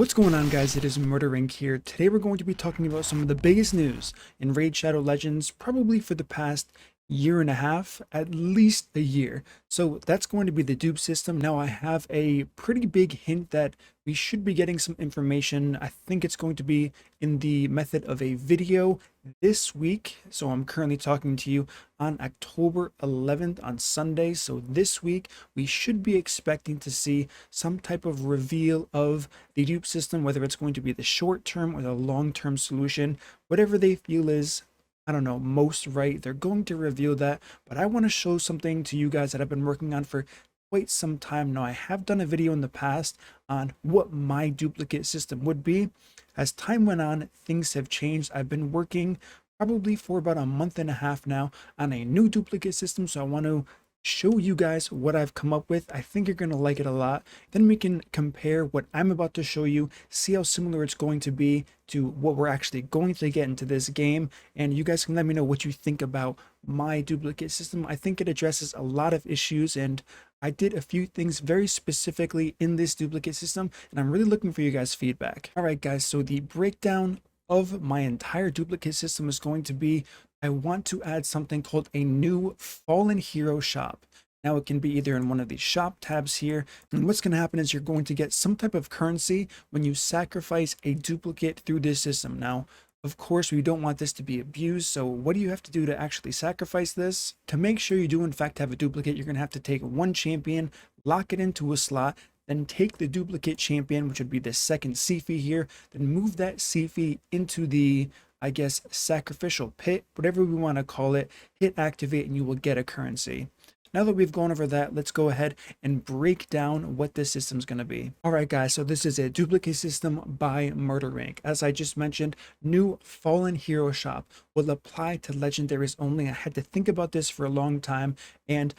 What's going on, guys? It is MurderInc here. Today we're going to be talking about some of the biggest news in Raid Shadow Legends, probably for the past year and a half, at least a year. So that's going to be the dupe system. Now I have a pretty big hint that we should be getting some information. I think it's going to be in the method of a video this week. So I'm currently talking to you on October 11th on Sunday. So this week we should be expecting to see some type of reveal of the dupe system, whether it's going to be the short term or the long term solution, whatever they feel is, I don't know, most right. They're going to reveal that, but I want to show something to you guys that I've been working on for quite some time now. I have done a video in the past on what my duplicate system would be. As time went on, things have changed. I've been working probably for about a month and a half now on a new duplicate system, so I want to show you guys what I've come up with. I think you're going to like it a lot. Then we can compare what I'm about to show you, see how similar it's going to be to what we're actually going to get into this game, and you guys can let me know what you think about my duplicate system. I think it addresses a lot of issues, and I did a few things very specifically in this duplicate system, and I'm really looking for you guys' feedback. All right, guys, so the breakdown of my entire duplicate system is going to be, I want to add something called a new fallen hero shop. Now it can be either in one of these shop tabs here, and what's going to happen is you're going to get some type of currency when you sacrifice a duplicate through this system. Now, of course, we don't want this to be abused, so what do you have to do to actually sacrifice this? To make sure you do in fact have a duplicate, you're going to have to take one champion, lock it into a slot, then take the duplicate champion, which would be the second Sifi here, then move that Sifi into the, I guess, sacrificial pit, whatever we want to call it, hit activate, and you will get a currency. Now that we've gone over that, let's go ahead and break down what this system is going to be. All right, guys, so this is a duplicate system by MurderInc. As I just mentioned, new fallen hero shop will apply to legendaries only. I had to think about this for a long time, and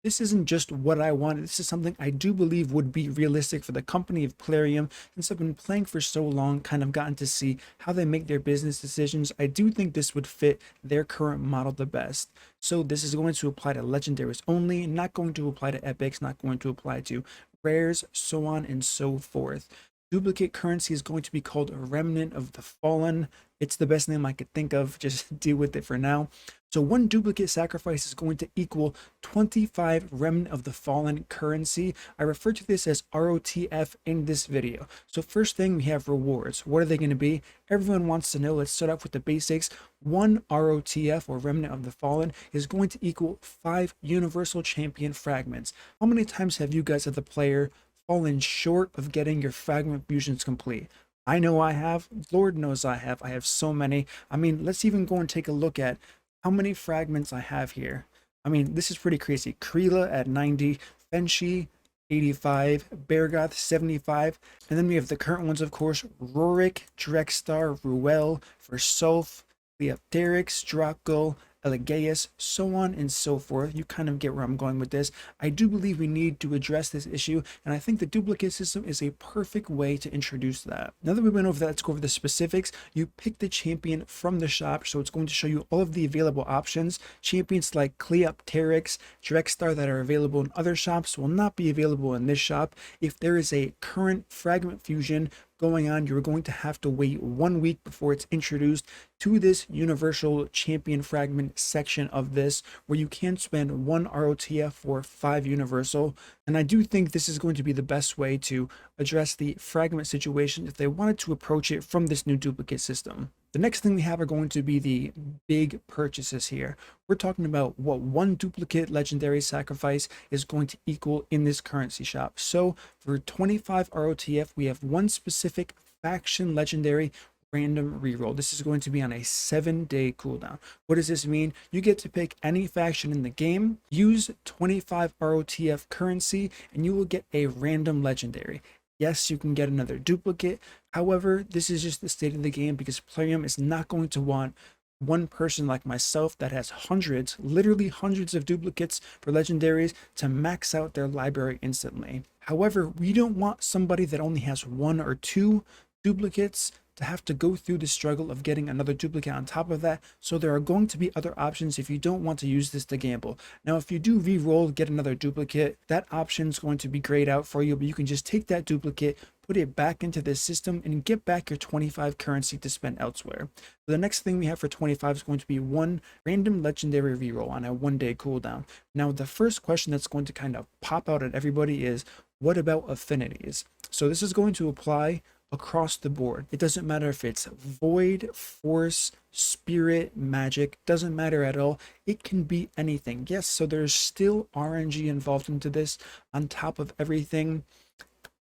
this isn't just what I wanted. This is something I do believe would be realistic for the company of Plarium. Since I've been playing for so long, kind of gotten to see how they make their business decisions, I do think this would fit their current model the best. So this is going to apply to legendaries only, not going to apply to epics, not going to apply to rares, so on and so forth. Duplicate currency is going to be called a Remnant of the Fallen. It's the best name I could think of. Just deal with it for now. So one duplicate sacrifice is going to equal 25 Remnant of the Fallen currency. I refer to this as ROTF in this video. So first thing, we have rewards. What are they going to be? Everyone wants to know. Let's start off with the basics. One ROTF, or Remnant of the Fallen, is going to equal 5 Universal Champion fragments. How many times have you guys as the player fallen short of getting your fragment fusions complete? I know I have. Lord knows I have. I have so many. I mean, let's even go and take a look at how many fragments I have here. I mean, this is pretty crazy. Kreela at 90, Fenshi 85, Bergoth 75, and then we have the current ones, of course, Rorik, Drexstar, Ruel, Versolf, Leopteryx, Dracul, Elegaeus, so on and so forth. You kind of get where I'm going with this. I do believe we need to address this issue, and I think the duplicate system is a perfect way to introduce that. Now that we went over that, let's go over the specifics. You pick the champion from the shop, so it's going to show you all of the available options. Champions like Leopteryx, Drexstar that are available in other shops will not be available in this shop. If there is a current fragment fusion going on, you're going to have to wait 1 week before it's introduced to this universal champion fragment section of this, where you can spend 1 ROTF for 5 universal. And I do think this is going to be the best way to address the fragment situation if they wanted to approach it from this new duplicate system. The next thing we have are going to be the big purchases here. We're talking about what one duplicate legendary sacrifice is going to equal in this currency shop. So for 25 ROTF, we have one specific faction legendary random reroll. This is going to be on a 7-day cooldown. What does this mean? You get to pick any faction in the game, use 25 ROTF currency, and you will get a random legendary. Yes, you can get another duplicate. However, this is just the state of the game, because Plarium is not going to want one person like myself that has hundreds, literally hundreds of duplicates for legendaries to max out their library instantly. However, we don't want somebody that only has 1 or 2 duplicates to have to go through the struggle of getting another duplicate on top of that. So there are going to be other options if you don't want to use this to gamble. Now, if you do re-roll, get another duplicate, that option is going to be grayed out for you, but you can just take that duplicate, put it back into this system, and get back your 25 currency to spend elsewhere. So the next thing we have for 25 is going to be one random legendary reroll on a 1-day cooldown. Now, the first question that's going to kind of pop out at everybody is, what about affinities? So this is going to apply across the board. It doesn't matter if it's void, force, spirit, magic, doesn't matter at all. It can be anything. Yes, so there's still RNG involved into this on top of everything.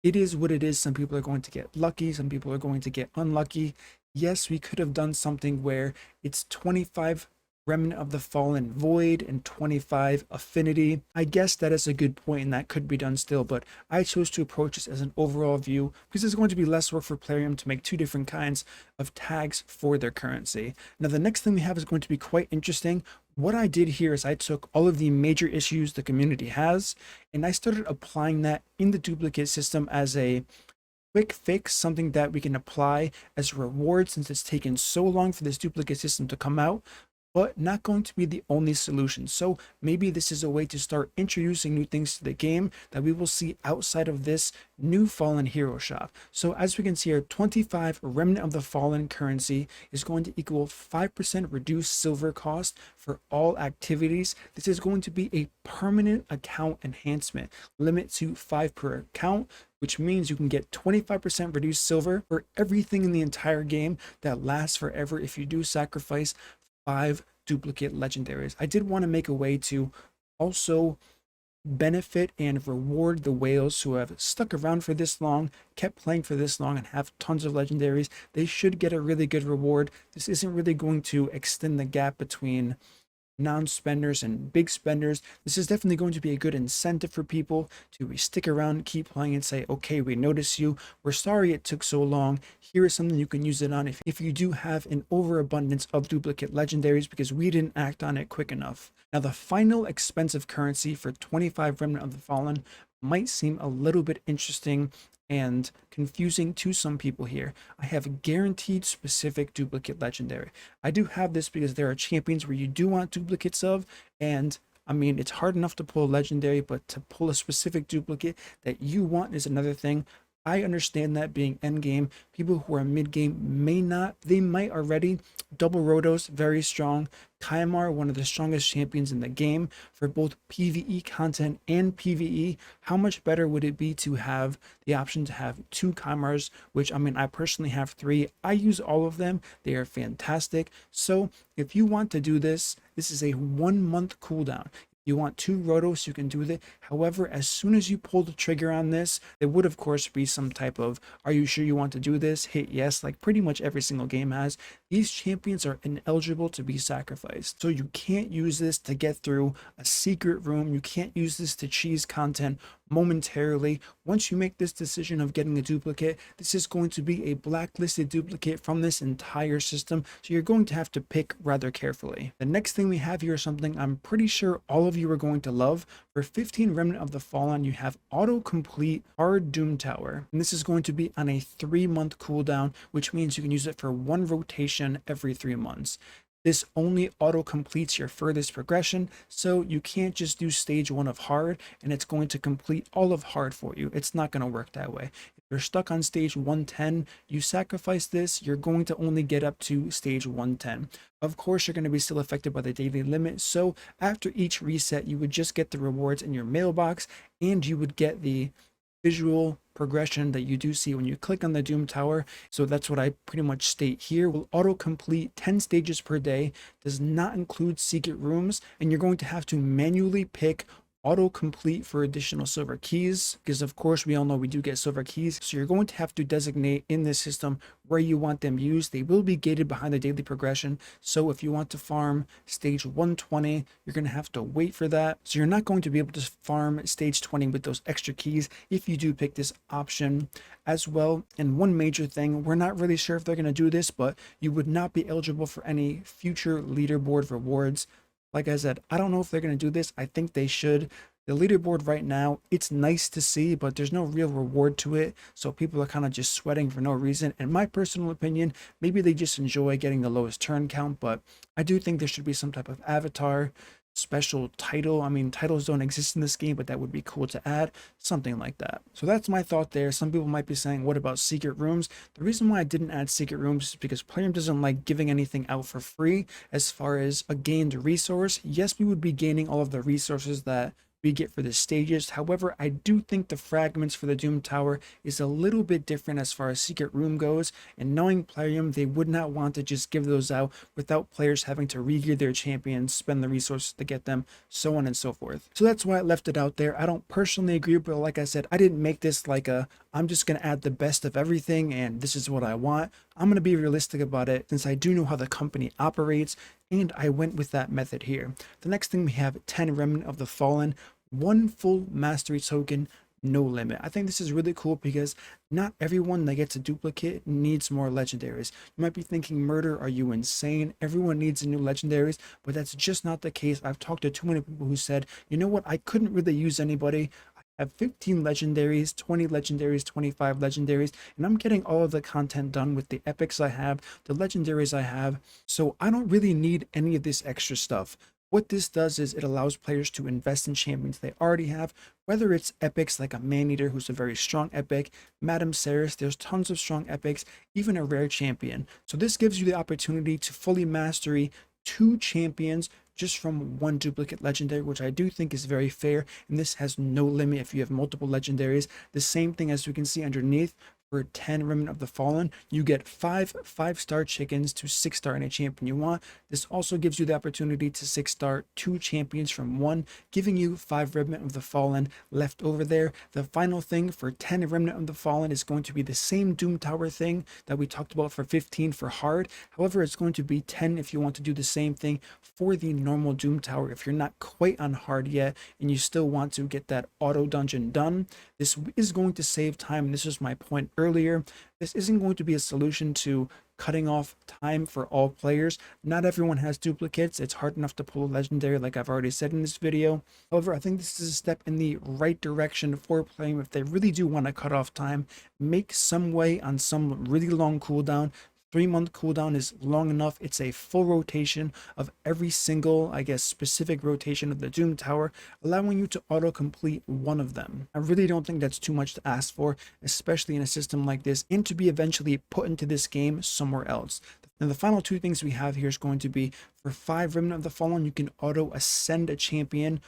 It is what it is. Some people are going to get lucky, some people are going to get unlucky. Yes, we could have done something where it's 25 Remnant of the Fallen Void and 25 Affinity. I guess that is a good point and that could be done still, but I chose to approach this as an overall view because there's going to be less work for plarium to make two different kinds of tags for their currency. Now the next thing we have is going to be quite interesting. What I did here is I took all of the major issues the community has and I started applying that in the duplicate system as a quick fix, something that we can apply as a reward since it's taken so long for this duplicate system to come out, but not going to be the only solution. So maybe this is a way to start introducing new things to the game that we will see outside of this new Fallen Hero shop. So as we can see here, 25 Remnant of the Fallen currency is going to equal 5% reduced silver cost for all activities. This is going to be a permanent account enhancement, limit to 5 per account, which means you can get 25% reduced silver for everything in the entire game that lasts forever if you do sacrifice 5 duplicate legendaries. I did want to make a way to also benefit and reward the whales who have stuck around for this long, kept playing for this long, and have tons of legendaries. They should get a really good reward. This isn't really going to extend the gap between non-spenders and big spenders. This is definitely going to be a good incentive for people to stick around, keep playing, and say, okay, we notice you, we're sorry it took so long, here is something you can use it on if you do have an overabundance of duplicate legendaries because we didn't act on it quick enough. Now the final expensive currency for 25 Remnant of the Fallen might seem a little bit interesting and confusing to some people here. I have guaranteed specific duplicate legendary. I do have this because there are champions where you do want duplicates of, and I mean, it's hard enough to pull a legendary, but to pull a specific duplicate that you want is another thing. I understand that being end game, people who are mid game may not, they might already. Double Rotos, very strong. Kymar, one of the strongest champions in the game for both PvE content and PvE. How much better would it be to have the option to have 2 Kymars, which I mean, I personally have 3. I use all of them. They are fantastic. So if you want to do this, this is a 1-month cooldown. You want 2 Rotos, you can do that. However, as soon as you pull the trigger on this, there would of course be some type of, are you sure you want to do this? Hit yes, like pretty much every single game has. These champions are ineligible to be sacrificed. So you can't use this to get through a secret room. You can't use this to cheese content momentarily. Once you make this decision of getting a duplicate, this is going to be a blacklisted duplicate from this entire system. So you're going to have to pick rather carefully. The next thing we have here is something I'm pretty sure all of you are going to love. For 15 Remnant of the Fallen, you have autocomplete Hard Doom Tower. And this is going to be on a 3-month cooldown, which means you can use it for 1 rotation every 3 months. This only auto completes your furthest progression, so you can't just do stage 1 of hard and it's going to complete all of hard for you. It's not going to work that way. If you're stuck on stage 110, you sacrifice this, you're going to only get up to stage 110. Of course, you're going to be still affected by the daily limit, so after each reset, you would just get the rewards in your mailbox and you would get the visual progression that you do see when you click on the Doom Tower. So that's what I pretty much state here. Will autocomplete 10 stages per day, does not include secret rooms, and you're going to have to manually pick autocomplete for additional silver keys, because of course we all know we do get silver keys. So you're going to have to designate in this system where you want them used. They will be gated behind the daily progression. So if you want to farm stage 120, you're going to have to wait for that. So you're not going to be able to farm stage 20 with those extra keys if you do pick this option as well. And one major thing, we're not really sure if they're going to do this, but you would not be eligible for any future leaderboard rewards. Like I said, I don't know if they're going to do this. I think they should. The leaderboard right now, it's nice to see, but there's no real reward to it. So people are kind of just sweating for no reason. In my personal opinion, maybe they just enjoy getting the lowest turn count, but I do think there should be some type of avatar, special title. I mean, titles don't exist in this game, but that would be cool to add, something like that. So that's my thought there. Some people might be saying, what about secret rooms? The reason why I didn't add secret rooms is because Plarium doesn't like giving anything out for free as far as a gained resource. Yes, we would be gaining all of the resources that we get for the stages. However, I do think the fragments for the Doom Tower is a little bit different as far as secret room goes, and knowing Plarium, they would not want to just give those out without players having to re-gear their champions, spend the resources to get them, so on and so forth. So that's why I left it out there. I don't personally agree, but like I said, I didn't make this like I'm just going to add the best of everything and this is what I want. I'm going to be realistic about it since I do know how the company operates, and I went with that method here. The next thing we have 10 Remnant of the Fallen, one full mastery token, no limit. I think this is really cool because not everyone that gets a duplicate needs more legendaries. You might be thinking, Murder, are you insane? Everyone needs a new legendaries, but that's just not the case. I've talked to too many people who said, you know what, I couldn't really use anybody. I have 15 legendaries, 20 legendaries, 25 legendaries, and I'm getting all of the content done with the epics I have, the legendaries I have, so I don't really need any of this extra stuff. What this does is it allows players to invest in champions they already have, whether it's epics like a Maneater, who's a very strong epic, Madame Ceres, there's tons of strong epics, even a rare champion. So this gives you the opportunity to fully mastery 2 champions just from 1 duplicate legendary, which I do think is very fair, and this has no limit if you have multiple legendaries. The same thing as we can see underneath. For 10 Remnant of the Fallen, you get 5-star chickens to 6-star any champion you want. This also gives you the opportunity to 6-star 2 champions from 1, giving you 5 Remnant of the Fallen left over there. The final thing for 10 Remnant of the Fallen is going to be the same Doom Tower thing that we talked about for 15 for hard. However, it's going to be 10 if you want to do the same thing for the normal Doom Tower if you're not quite on hard yet and you still want to get that auto dungeon done. This is going to save time. This is my point earlier. This isn't going to be a solution to cutting off time for all players. Not everyone has duplicates. It's hard enough to pull a legendary, like I've already said in this video. However, I think this is a step in the right direction for playing. If they really do want to cut off time, make some way on some really long cooldown. 3-month cooldown is long enough. It's a full rotation of every single, I guess, specific rotation of the Doom Tower, allowing you to auto-complete one of them. I really don't think that's too much to ask for, especially in a system like this, and to be eventually put into this game somewhere else. And the final 2 things we have here is going to be for 5 Remnant of the Fallen, you can auto-ascend a champion.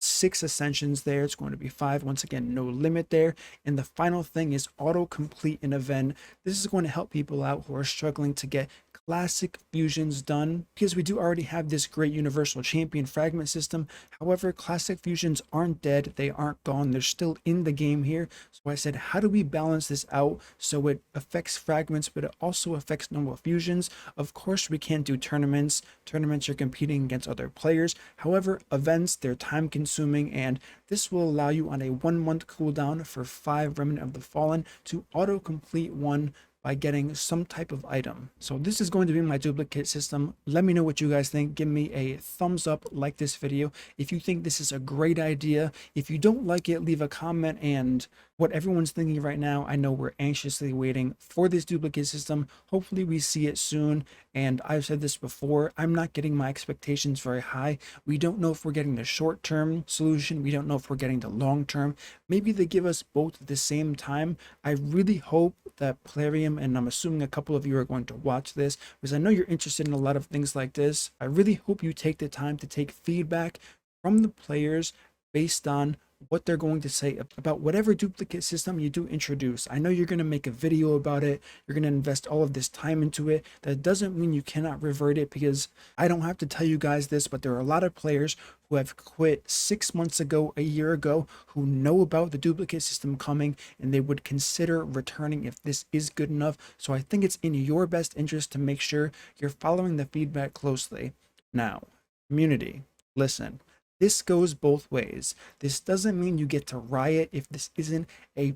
6 ascensions there. It's going to be 5. Once again, no limit there. And the final thing is auto complete an event. This is going to help people out who are struggling to get classic fusions done, because we do already have this great universal champion fragment system. However, classic fusions aren't dead, they aren't gone, they're still in the game here. So I said, how do we balance this out so it affects fragments but it also affects normal fusions? Of course, we can't do tournaments. Tournaments are competing against other players. However, events, they're time consuming, and this will allow you on a 1-month cooldown for 5 Remnant of the Fallen to auto complete one by getting some type of item. So this is going to be my duplicate system. Let me know what you guys think. Give me a thumbs up, like this video if you think this is a great idea. If you don't like it, leave a comment. And what everyone's thinking right now, I know we're anxiously waiting for this duplicate system. Hopefully we see it soon. And I've said this before, I'm not getting my expectations very high. We don't know if we're getting the short-term solution. We don't know if we're getting the long-term. Maybe they give us both at the same time. I really hope that Plarium, and I'm assuming a couple of you are going to watch this because I know you're interested in a lot of things like this. I really hope you take the time to take feedback from the players based on what they're going to say about whatever duplicate system you do introduce. I know you're going to make a video about it. You're going to invest all of this time into it. That doesn't mean you cannot revert it, because I don't have to tell you guys this, but there are a lot of players who have quit 6 months ago, a year ago, who know about the duplicate system coming, and they would consider returning if this is good enough. So I think it's in your best interest to make sure you're following the feedback closely. Now, community, listen. This goes both ways. This doesn't mean you get to riot if this isn't a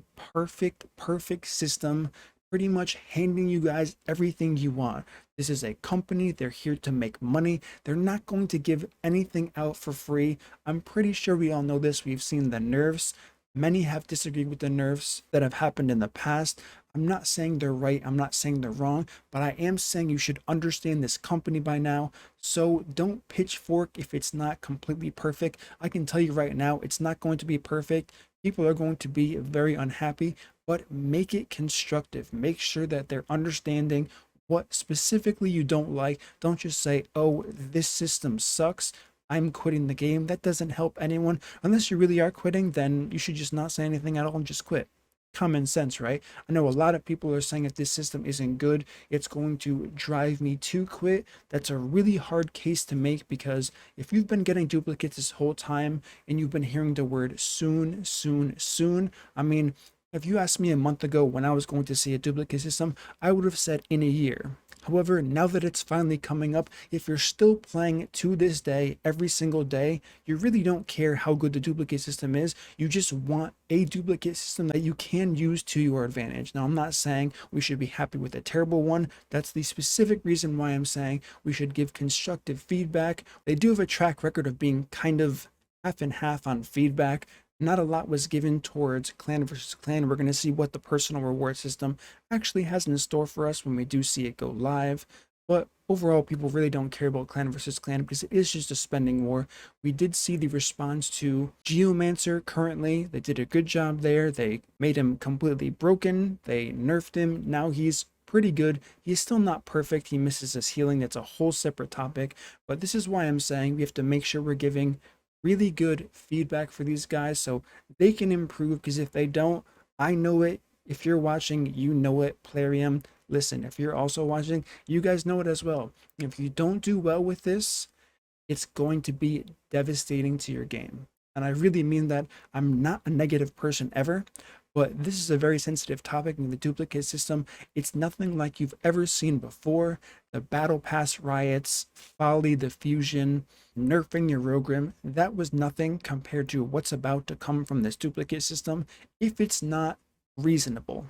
perfect system pretty much handing you guys everything you want. This is a company, they're here to make money. They're not going to give anything out for free. I'm pretty sure we all know this. We've seen the nerfs. Many have disagreed with the nerfs that have happened in the past. I'm not saying they're right, I'm not saying they're wrong, but I am saying you should understand this company by now. So don't pitchfork if it's not completely perfect. I can tell you right now, it's not going to be perfect. People are going to be very unhappy, but make it constructive. Make sure that they're understanding what specifically you don't like. Don't just say, oh, this system sucks, I'm quitting the game. That doesn't help anyone. Unless you really are quitting, then you should just not say anything at all and just quit. Common sense, right? I know a lot of people are saying if this system isn't good, it's going to drive me to quit. That's a really hard case to make, because if you've been getting duplicates this whole time and you've been hearing the word soon, soon, soon, I mean, if you asked me a month ago when I was going to see a duplicate system, I would have said in a year. However, now that it's finally coming up, if you're still playing it to this day, every single day, you really don't care how good the duplicate system is. You just want a duplicate system that you can use to your advantage. Now, I'm not saying we should be happy with a terrible one. That's the specific reason why I'm saying we should give constructive feedback. They do have a track record of being kind of half and half on feedback. Not a lot was given towards clan versus clan. We're going to see what the personal reward system actually has in store for us when we do see it go live. But overall, people really don't care about clan versus clan because it is just a spending war. We did see the response to Geomancer currently. They did a good job there. They made him completely broken. They nerfed him. Now he's pretty good. He's still not perfect. He misses his healing. That's a whole separate topic. But this is why I'm saying we have to make sure we're giving really good feedback for these guys so they can improve, because if they don't, I know it. If you're watching, you know it. Plarium, listen, if you're also watching, you guys know it as well. If you don't do well with this, it's going to be devastating to your game. And I really mean that. I'm not a negative person ever, but this is a very sensitive topic in the duplicate system. It's nothing like you've ever seen before. The battle pass riots, folly, the fusion, nerfing your Rogrim, that was nothing compared to what's about to come from this duplicate system if it's not reasonable.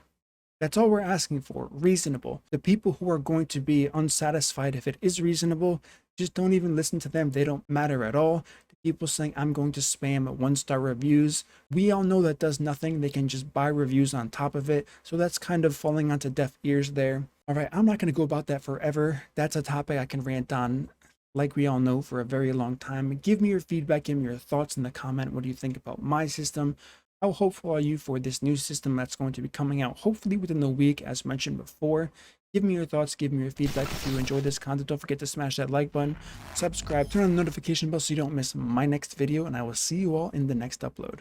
That's all we're asking for, reasonable. The people who are going to be unsatisfied if it is reasonable, just don't even listen to them. They don't matter at all. The people saying, I'm going to spam 1-star reviews, we all know that does nothing. They can just buy reviews on top of it. So that's kind of falling onto deaf ears there. All right, I'm not going to go about that forever. That's a topic I can rant on, like we all know, for a very long time. Give me your feedback, give me your thoughts in the comment. What do you think about my system? How hopeful are you for this new system that's going to be coming out hopefully within the week, as mentioned before? Give me your thoughts, give me your feedback. If you enjoyed this content, don't forget to smash that like button, subscribe, turn on the notification bell so you don't miss my next video, and I will see you all in the next upload.